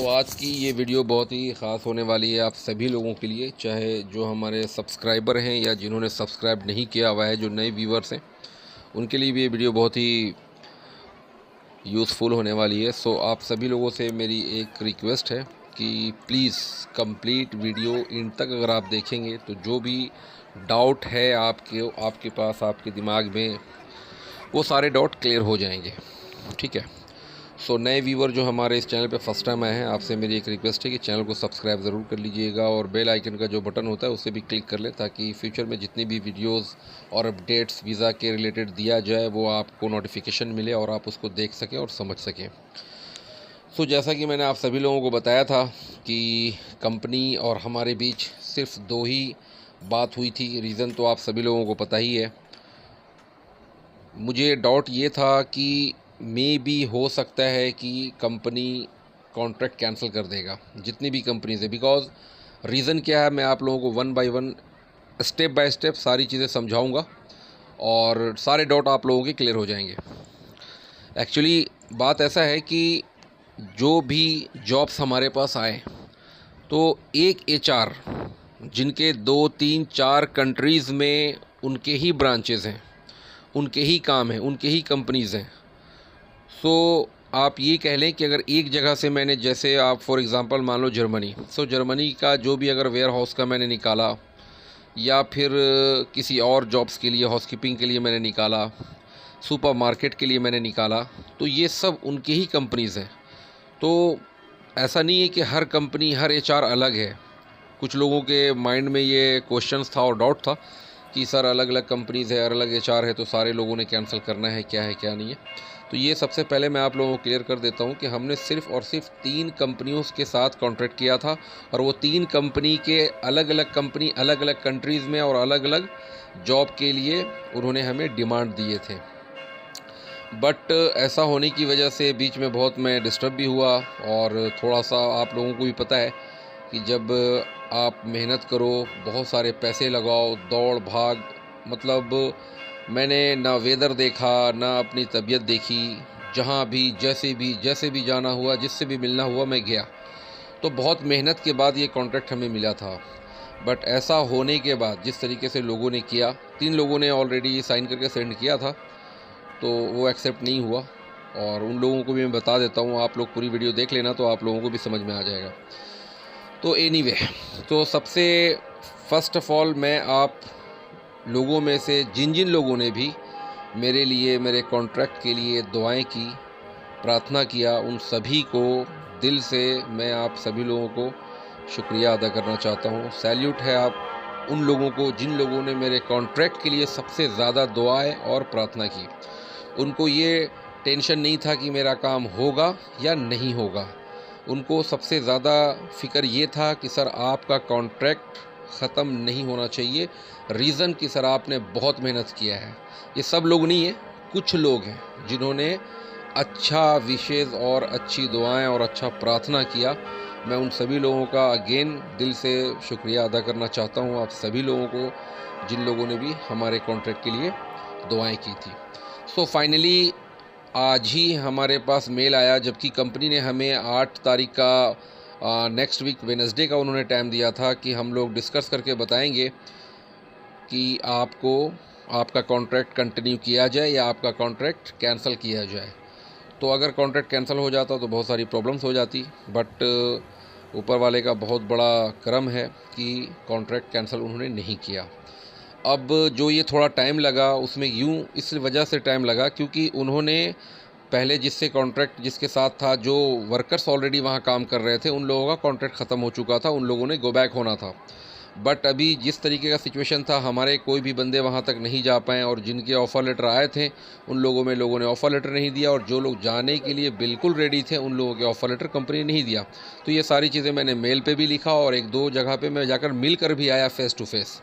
आज की ये वीडियो बहुत ही ख़ास होने वाली है आप सभी लोगों के लिए, चाहे जो हमारे सब्सक्राइबर हैं या जिन्होंने सब्सक्राइब नहीं किया हुआ है, जो नए व्यूवर्स हैं, उनके लिए भी ये वीडियो बहुत ही यूज़फुल होने वाली है। आप सभी लोगों से मेरी एक रिक्वेस्ट है कि प्लीज़ कंप्लीट वीडियो इन तक अगर आप देखेंगे तो जो भी डाउट है आपके पास, आपके दिमाग में, वो सारे डाउट क्लियर हो जाएंगे। ठीक है। नए व्यूवर जो हमारे इस चैनल पे फर्स्ट टाइम आए हैं, आपसे मेरी एक रिक्वेस्ट है कि चैनल को सब्सक्राइब ज़रूर कर लीजिएगा और बेल आइकन का जो बटन होता है उसे भी क्लिक कर लें, ताकि फ्यूचर में जितनी भी वीडियोस और अपडेट्स वीज़ा के रिलेटेड दिया जाए वो आपको नोटिफिकेशन मिले और आप उसको देख सकें और समझ सकें। जैसा कि मैंने आप सभी लोगों को बताया था कि कंपनी और हमारे बीच सिर्फ 2 ही बात हुई थी। रीज़न तो आप सभी लोगों को पता ही है। मुझे डाउट ये था कि भी हो सकता है कि कंपनी कॉन्ट्रैक्ट कैंसिल कर देगा, जितनी भी कंपनीज़ है। बिकॉज़ रीज़न क्या है, मैं आप लोगों को one by one, step by step सारी चीज़ें समझाऊंगा और सारे डाउट आप लोगों के क्लियर हो जाएंगे। एक्चुअली बात ऐसा है कि जो भी जॉब्स हमारे पास आए तो एक एचआर जिनके 2, 3, 4 कंट्रीज़ में उनके ही ब्रांचेज़ हैं, उनके ही काम हैं, उनके ही कंपनीज़ हैं। आप ये कह लें कि अगर एक जगह से मैंने, जैसे आप फॉर एग्ज़ाम्पल मान लो जर्मनी, जर्मनी का जो भी अगर वेयर हाउस का मैंने निकाला या फिर किसी और जॉब्स के लिए, हाउसकीपिंग के लिए मैंने निकाला, सुपर मार्केट के लिए मैंने निकाला, तो ये सब उनकी ही कंपनीज़ हैं। तो ऐसा नहीं है कि हर कंपनी, हर एचआर अलग है। कुछ लोगों के माइंड में ये क्वेश्चंस था और डाउट था कि सर अलग अलग कंपनीज़ है, अलग एचआर है, तो सारे लोगों ने कैंसिल करना है क्या नहीं है। तो ये सबसे पहले मैं आप लोगों को क्लियर कर देता हूँ कि हमने सिर्फ़ और सिर्फ 3 कंपनियों के साथ कॉन्ट्रैक्ट किया था और वो 3 कंपनी के अलग अलग कंपनी, अलग अलग कंट्रीज़ में और अलग अलग जॉब के लिए उन्होंने हमें डिमांड दिए थे। बट ऐसा होने की वजह से बीच में बहुत मैं डिस्टर्ब भी हुआ और थोड़ा सा आप लोगों को भी पता है कि जब आप मेहनत करो, बहुत सारे पैसे लगाओ, दौड़ भाग, मतलब मैंने ना वेदर देखा, ना अपनी तबीयत देखी, जहाँ भी जैसे भी जाना हुआ, जिससे भी मिलना हुआ मैं गया। तो बहुत मेहनत के बाद ये कॉन्ट्रैक्ट हमें मिला था। बट ऐसा होने के बाद जिस तरीके से लोगों ने किया, 3 लोगों ने ऑलरेडी साइन करके सेंड किया था, तो वो एक्सेप्ट नहीं हुआ। और उन लोगों को भी मैं बता देता हूँ, आप लोग पूरी वीडियो देख लेना तो आप लोगों को भी समझ में आ जाएगा। तो एनीवे, सबसे फ़र्स्ट ऑफ़ ऑल मैं आप लोगों में से जिन जिन लोगों ने भी मेरे लिए, मेरे कॉन्ट्रैक्ट के लिए दुआएं की, प्रार्थना किया, उन सभी को दिल से मैं आप सभी लोगों को शुक्रिया अदा करना चाहता हूँ। सैल्यूट है आप उन लोगों को जिन लोगों ने मेरे कॉन्ट्रैक्ट के लिए सबसे ज़्यादा दुआएं और प्रार्थना की। उनको ये टेंशन नहीं था कि मेरा काम होगा या नहीं होगा। उनको सबसे ज़्यादा फ़िक्र ये था कि सर आपका कॉन्ट्रैक्ट ख़त्म नहीं होना चाहिए। रीज़न कि सर आपने बहुत मेहनत किया है। ये सब लोग नहीं है, कुछ लोग हैं जिन्होंने अच्छा विशेज़ और अच्छी दुआएं और अच्छा प्रार्थना किया। मैं उन सभी लोगों का अगेन दिल से शुक्रिया अदा करना चाहता हूँ, आप सभी लोगों को जिन लोगों ने भी हमारे कॉन्ट्रैक्ट के लिए दुआएं की थी। फाइनली आज ही हमारे पास मेल आया, जबकि कंपनी ने हमें 8 तारीख का नेक्स्ट वीक वेडनेसडे का उन्होंने टाइम दिया था कि हम लोग डिस्कस करके बताएंगे कि आपको आपका कॉन्ट्रैक्ट कंटिन्यू किया जाए या आपका कॉन्ट्रैक्ट कैंसिल किया जाए। तो अगर कॉन्ट्रैक्ट कैंसिल हो जाता तो बहुत सारी प्रॉब्लम्स हो जाती, बट ऊपर वाले का बहुत बड़ा करम है कि कॉन्ट्रैक्ट कैंसिल उन्होंने नहीं किया। अब जो ये थोड़ा टाइम लगा, उसमें यूँ इस वजह से टाइम लगा क्योंकि उन्होंने पहले जिससे कॉन्ट्रैक्ट जिसके साथ था, जो वर्कर्स ऑलरेडी वहाँ काम कर रहे थे, उन लोगों का कॉन्ट्रैक्ट ख़त्म हो चुका था, उन लोगों ने गो बैक होना था। बट अभी जिस तरीके का सिचुएशन था, हमारे कोई भी बंदे वहाँ तक नहीं जा पाए और जिनके ऑफ़र लेटर आए थे उन लोगों में लोगों ने ऑफ़र लेटर नहीं दिया और जो लोग जाने के लिए बिल्कुल रेडी थे उन लोगों के ऑफ़र लेटर कंपनी नहीं दिया। तो ये सारी चीज़ें मैंने मेल पे भी लिखा और 1-2 जगह पे मैं जाकर मिल कर भी आया फेस टू फेस।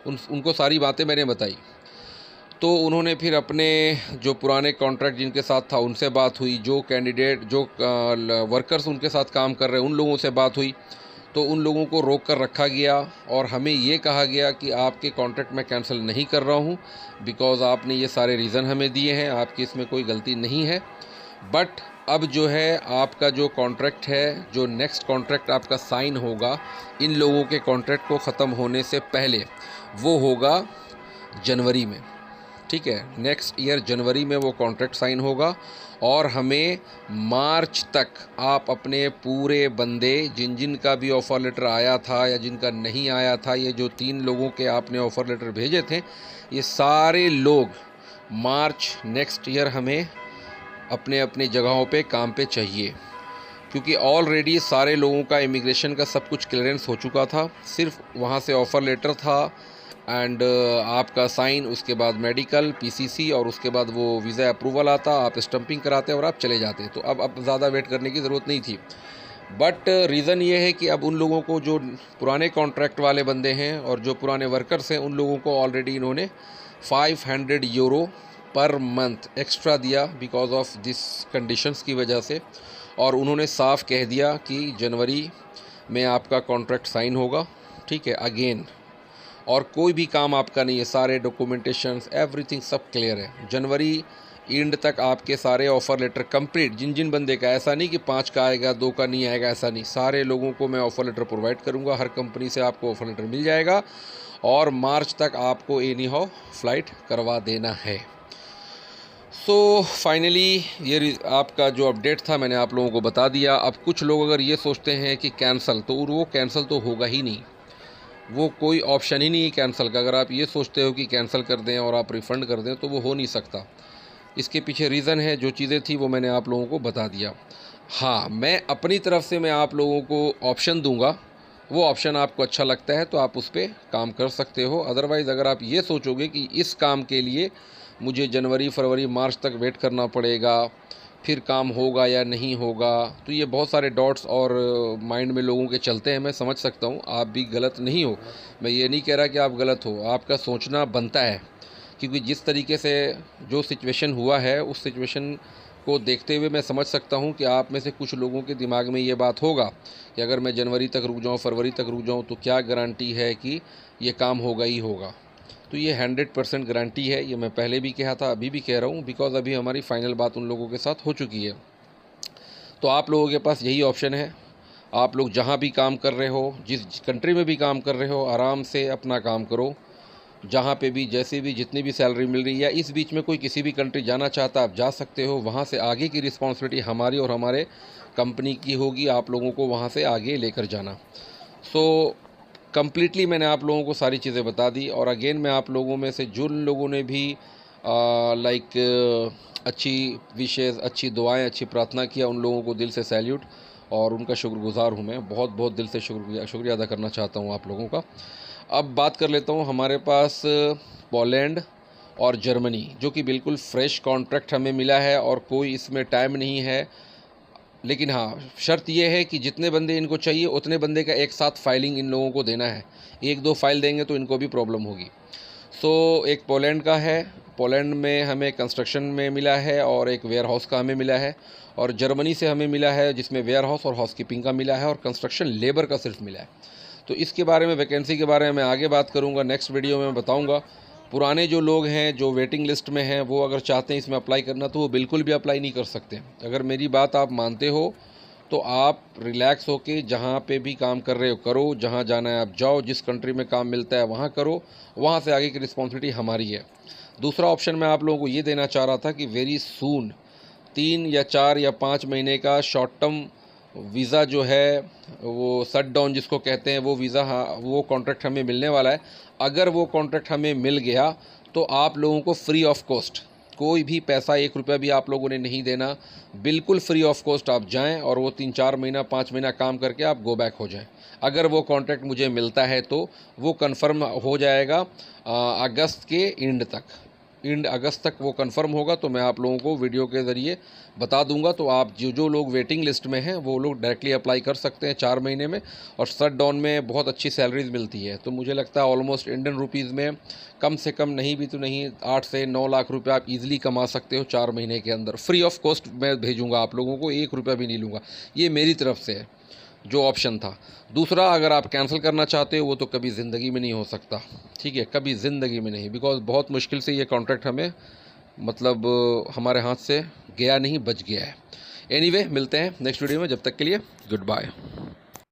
उनको सारी बातें मैंने बताई। तो उन्होंने फिर अपने जो पुराने कॉन्ट्रैक्ट जिनके साथ था उनसे बात हुई, जो कैंडिडेट, जो वर्कर्स उनके साथ काम कर रहे हैं उन लोगों से बात हुई, तो उन लोगों को रोक कर रखा गया और हमें ये कहा गया कि आपके कॉन्ट्रैक्ट मैं कैंसिल नहीं कर रहा हूँ बिकॉज़ आपने ये सारे रीज़न हमें दिए हैं, आपकी इसमें कोई गलती नहीं है बट अब जो है आपका जो कॉन्ट्रैक्ट है, जो नेक्स्ट कॉन्ट्रैक्ट आपका साइन होगा इन लोगों के कॉन्ट्रैक्ट को ख़त्म होने से पहले, वो होगा जनवरी में। ठीक है, नेक्स्ट ईयर जनवरी में वो कॉन्ट्रैक्ट साइन होगा और हमें मार्च तक आप अपने पूरे बंदे, जिन जिन का भी ऑफ़र लेटर आया था या जिनका नहीं आया था, ये जो 3 लोगों के आपने ऑफ़र लेटर भेजे थे, ये सारे लोग मार्च नेक्स्ट ईयर हमें अपने अपनी जगहों पे काम पे चाहिए, क्योंकि ऑलरेडी सारे लोगों का इमिग्रेशन का सब कुछ क्लियरेंस हो चुका था। सिर्फ वहाँ से ऑफ़र लेटर था एंड आपका साइन, उसके बाद मेडिकल, पीसीसी और उसके बाद वो वीज़ा अप्रूवल आता, आप स्टंपिंग कराते और आप चले जाते। तो अब ज़्यादा वेट करने की ज़रूरत नहीं थी। बट रीज़न ये है कि अब उन लोगों को, जो पुराने कॉन्ट्रैक्ट वाले बंदे हैं और जो पुराने वर्कर्स हैं, उन लोगों को ऑलरेडी इन्होंने 500 यूरो पर मंथ एक्स्ट्रा दिया बिकॉज ऑफ दिस कंडीशंस की वजह से। और उन्होंने साफ कह दिया कि जनवरी में आपका कॉन्ट्रैक्ट साइन होगा। ठीक है, अगेन, और कोई भी काम आपका नहीं है, सारे डॉक्यूमेंटेशंस एवरीथिंग सब क्लियर है। जनवरी एंड तक आपके सारे ऑफ़र लेटर कंप्लीट, जिन जिन बंदे का, ऐसा नहीं कि 5 का आएगा 2 का नहीं आएगा, ऐसा नहीं, सारे लोगों को मैं ऑफ़र लेटर प्रोवाइड करूंगा। हर कंपनी से आपको ऑफ़र लेटर मिल जाएगा और मार्च तक आपको एनी हाउ फ़्लाइट करवा देना है। सो फाइनली ये आपका जो अपडेट था मैंने आप लोगों को बता दिया। अब कुछ लोग अगर ये सोचते हैं कि कैंसिल, तो वो कैंसिल तो होगा ही नहीं, वो कोई ऑप्शन ही नहीं है कैंसिल का। अगर आप ये सोचते हो कि कैंसिल कर दें और आप रिफ़ंड कर दें, तो वो हो नहीं सकता। इसके पीछे रीज़न है, जो चीज़ें थी वो मैंने आप लोगों को बता दिया। हाँ, मैं अपनी तरफ से मैं आप लोगों को ऑप्शन दूंगा, वो ऑप्शन आपको अच्छा लगता है तो आप उस पर काम कर सकते हो। अदरवाइज़ अगर आप ये सोचोगे कि इस काम के लिए मुझे जनवरी, फरवरी, मार्च तक वेट करना पड़ेगा, फिर काम होगा या नहीं होगा, तो ये बहुत सारे डॉट्स और माइंड में लोगों के चलते हैं। मैं समझ सकता हूँ, आप भी गलत नहीं हो, मैं ये नहीं कह रहा कि आप गलत हो, आपका सोचना बनता है, क्योंकि जिस तरीके से जो सिचुएशन हुआ है उस सिचुएशन को देखते हुए मैं समझ सकता हूँ कि आप में से कुछ लोगों के दिमाग में ये बात होगा कि अगर मैं जनवरी तक रुक जाऊँ, फरवरी तक रुक जाऊँ, तो क्या गारंटी है कि ये काम होगा ही होगा। तो ये 100% गारंटी है, ये मैं पहले भी कहा था, अभी भी कह रहा हूँ, बिकॉज़ अभी हमारी फ़ाइनल बात उन लोगों के साथ हो चुकी है। तो आप लोगों के पास यही ऑप्शन है, आप लोग जहाँ भी काम कर रहे हो, जिस कंट्री में भी काम कर रहे हो, आराम से अपना काम करो, जहाँ पे भी, जैसे भी, जितनी भी सैलरी मिल रही है, या इस बीच में कोई किसी भी कंट्री जाना चाहता है आप जा सकते हो। वहाँ से आगे की रिस्पॉन्सिबिलिटी हमारी और हमारे कंपनी की होगी, आप लोगों को वहाँ से आगे लेकर जाना। सो कम्प्लीटली मैंने आप लोगों को सारी चीज़ें बता दी। और अगेन मैं आप लोगों में से जिन लोगों ने भी अच्छी विशेष, अच्छी दुआएं, अच्छी प्रार्थना किया, उन लोगों को दिल से सैल्यूट और उनका शुक्रगुजार हूँ। मैं बहुत बहुत दिल से शुक्रिया अदा करना चाहता हूँ आप लोगों का। अब बात कर लेता हूँ, हमारे पास पोलैंड और जर्मनी, जो कि बिल्कुल फ्रेश कॉन्ट्रैक्ट हमें मिला है और कोई इसमें टाइम नहीं है। लेकिन हाँ, शर्त यह है कि जितने बंदे इनको चाहिए उतने बंदे का एक साथ फाइलिंग इन लोगों को देना है। 1-2 फाइल देंगे तो इनको भी प्रॉब्लम होगी। सो एक पोलैंड का है, पोलैंड में हमें कंस्ट्रक्शन में मिला है और एक वेयर हाउस का हमें मिला है। और जर्मनी से हमें मिला है जिसमें वेयर हाउस और हाउसकीपिंग का मिला है और कंस्ट्रक्शन लेबर का सिर्फ मिला है। तो इसके बारे में, वैकेंसी के बारे में मैं आगे बात करूँगा, नेक्स्ट वीडियो में मैं बताऊँगा। पुराने जो लोग हैं, जो वेटिंग लिस्ट में हैं, वो अगर चाहते हैं इसमें अप्लाई करना, तो वो बिल्कुल भी अप्लाई नहीं कर सकते। अगर मेरी बात आप मानते हो तो आप रिलैक्स होके जहाँ पे भी काम कर रहे हो करो, जहाँ जाना है आप जाओ, जिस कंट्री में काम मिलता है वहाँ करो, वहाँ से आगे की रिस्पॉन्सिबिलिटी हमारी है। दूसरा ऑप्शन मैं आप लोगों को ये देना चाह रहा था कि वेरी सून 3 या 4 या 5 महीने का शॉर्ट टर्म वीज़ा जो है, वो शट डाउन जिसको कहते हैं, वो वीज़ा, हाँ, वो कॉन्ट्रैक्ट हमें मिलने वाला है। अगर वो कॉन्ट्रैक्ट हमें मिल गया तो आप लोगों को फ्री ऑफ कॉस्ट, कोई भी पैसा, 1 रुपया भी आप लोगों ने नहीं देना, बिल्कुल फ्री ऑफ कॉस्ट आप जाएं और वो 3-4 महीना, 5 महीना काम करके आप गो बैक हो जाएं। अगर वो कॉन्ट्रैक्ट मुझे मिलता है तो वो कंफर्म हो जाएगा अगस्त के एंड अगस्त तक वो कंफर्म होगा। तो मैं आप लोगों को वीडियो के ज़रिए बता दूंगा। तो आप जो लोग वेटिंग लिस्ट में हैं वो लोग डायरेक्टली अप्लाई कर सकते हैं 4 महीने में। और शट डाउन में बहुत अच्छी सैलरीज मिलती है, तो मुझे लगता है ऑलमोस्ट इंडियन रुपीज़ में कम से कम, नहीं भी तो नहीं, 8 से 9 लाख रुपये आप इजीली कमा सकते हो 4 महीने के अंदर। फ्री ऑफ कॉस्ट मैं भेजूँगा आप लोगों को, 1 रुपया भी नहीं लूँगा। ये मेरी तरफ से है जो ऑप्शन था। दूसरा, अगर आप कैंसिल करना चाहते हो, वो तो कभी ज़िंदगी में नहीं हो सकता, ठीक है, कभी ज़िंदगी में नहीं, बिकॉज बहुत मुश्किल से ये कॉन्ट्रैक्ट हमें मतलब हमारे हाथ से गया नहीं, बच गया है। एनीवे, मिलते हैं नेक्स्ट वीडियो में, जब तक के लिए गुड बाय।